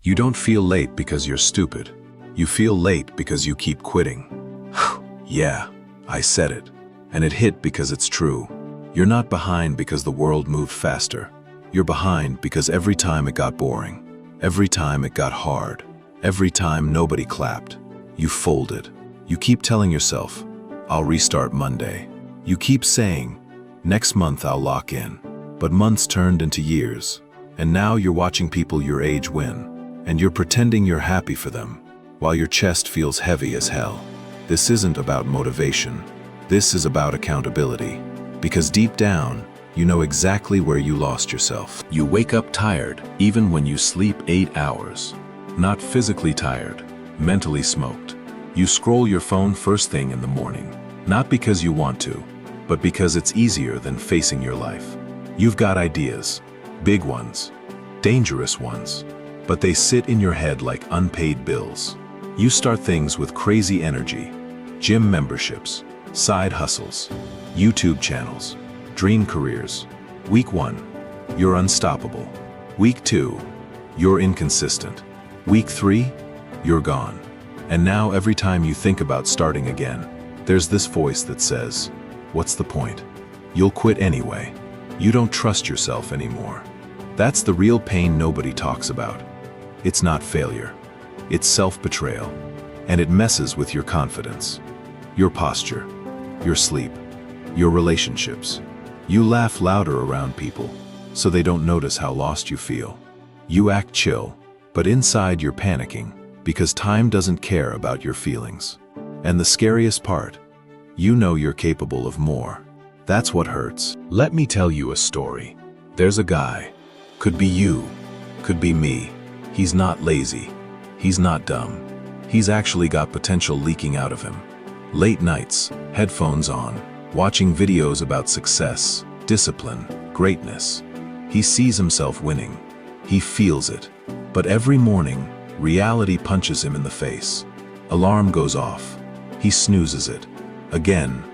You don't feel late because you're stupid. You feel late because you keep quitting. Yeah, I said it. And it hit because it's true. You're not behind because the world moved faster. You're behind because every time it got boring, every time it got hard, every time nobody clapped, you folded. You keep telling yourself, I'll restart Monday. You keep saying, next month I'll lock in. But months turned into years, and now you're watching people your age win. And you're pretending you're happy for them, while your chest feels heavy as hell. This isn't about motivation. This is about accountability. Because deep down, you know exactly where you lost yourself. You wake up tired, even when you sleep 8 hours. Not physically tired, mentally smoked. You scroll your phone first thing in the morning, not because you want to, but because it's easier than facing your life. You've got ideas, big ones, dangerous ones, but they sit in your head like unpaid bills. You start things with crazy energy, gym memberships, side hustles, YouTube channels, dream careers. Week 1, you're unstoppable. Week 2, you're inconsistent. Week 3, you're gone. And now every time you think about starting again, there's this voice that says, what's the point? You'll quit anyway. You don't trust yourself anymore. That's the real pain nobody talks about. It's not failure. It's self-betrayal. And it messes with your confidence, your posture, your sleep, your relationships. You laugh louder around people, so they don't notice how lost you feel. You act chill, but inside you're panicking, because time doesn't care about your feelings. And the scariest part, you know you're capable of more. That's what hurts. Let me tell you a story. There's a guy. Could be you. Could be me. He's not lazy. He's not dumb. He's actually got potential leaking out of him. Late nights, headphones on, watching videos about success, discipline, greatness. He sees himself winning. He feels it. But every morning, reality punches him in the face. Alarm goes off. He snoozes it. Again.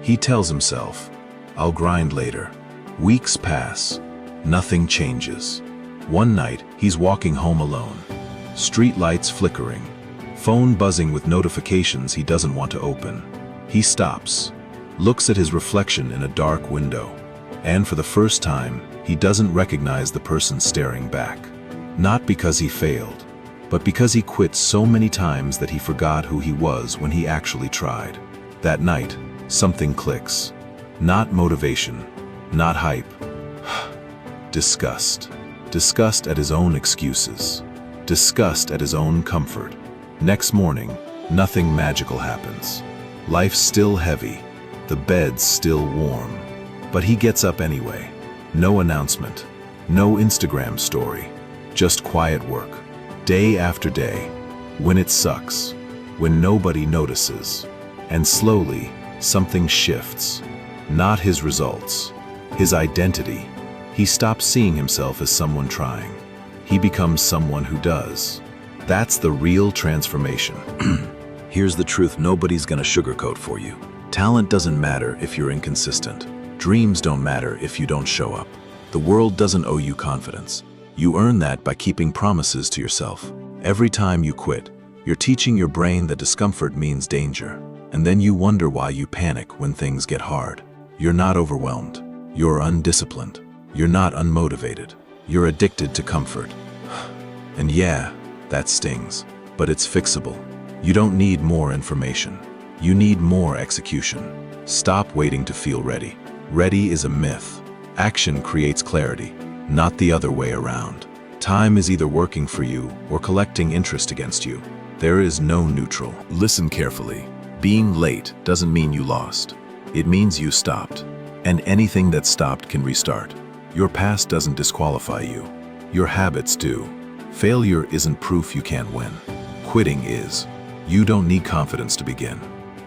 He tells himself, I'll grind later. Weeks pass. Nothing changes. One night, he's walking home alone. Street lights flickering. Phone buzzing with notifications he doesn't want to open. He stops, looks at his reflection in a dark window, and for the first time, he doesn't recognize the person staring back. Not because he failed, but because he quit so many times that he forgot who he was when he actually tried. That night, something clicks. Not motivation, not hype. Disgust. Disgust at his own excuses. Disgust at his own comfort. Next morning, nothing magical happens. Life's still heavy. The bed's still warm. But he gets up anyway. No announcement. No Instagram story. Just quiet work. Day after day. When it sucks. When nobody notices. And slowly, something shifts. Not his results. His identity. He stops seeing himself as someone trying. He becomes someone who does. That's the real transformation. Here's the truth nobody's gonna sugarcoat for you. Talent doesn't matter if you're inconsistent. Dreams don't matter if you don't show up. The world doesn't owe you confidence. You earn that by keeping promises to yourself. Every time you quit, you're teaching your brain that discomfort means danger. And then you wonder why you panic when things get hard. You're not overwhelmed. You're undisciplined. You're not unmotivated. You're addicted to comfort. And yeah, that stings, but it's fixable. You don't need more information. You need more execution. Stop waiting to feel ready. Ready is a myth. Action creates clarity, not the other way around. Time is either working for you or collecting interest against you. There is no neutral. Listen carefully. Being late doesn't mean you lost. It means you stopped. And anything that stopped can restart. Your past doesn't disqualify you. Your habits do. Failure isn't proof you can't win. Quitting is. You don't need confidence to begin.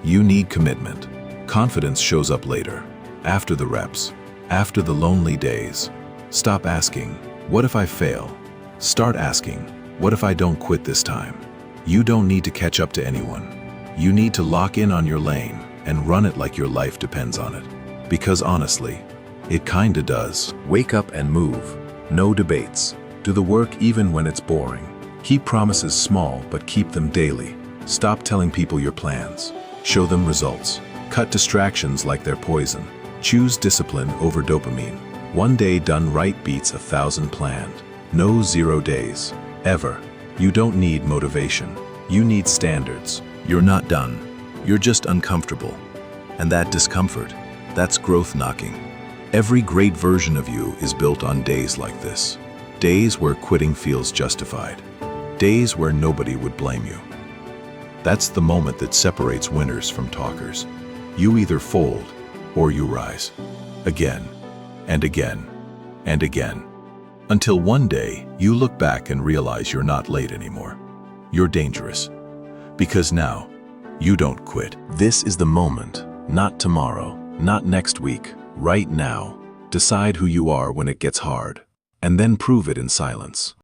You need commitment. Confidence shows up later, after the reps, after the lonely days. Stop asking, what if I fail? Start asking, what if I don't quit this time? You don't need to catch up to anyone. You need to lock in on your lane and run it like your life depends on it. Because honestly, it kinda does. Wake up and move. No debates. Do the work even when it's boring. Keep promises small, but keep them daily. Stop telling people your plans. Show them results. Cut distractions like they're poison. Choose discipline over dopamine. One day done right beats 1,000 planned. No 0 days. Ever. You don't need motivation. You need standards. You're not done. You're just uncomfortable. And that discomfort, that's growth knocking. Every great version of you is built on days like this. Days where quitting feels justified. Days where nobody would blame you. That's the moment that separates winners from talkers. You either fold or you rise. Again, and again, and again. Until one day, you look back and realize you're not late anymore. You're dangerous. Because now, you don't quit. This is the moment, not tomorrow, not next week, right now. Decide who you are when it gets hard, and then prove it in silence.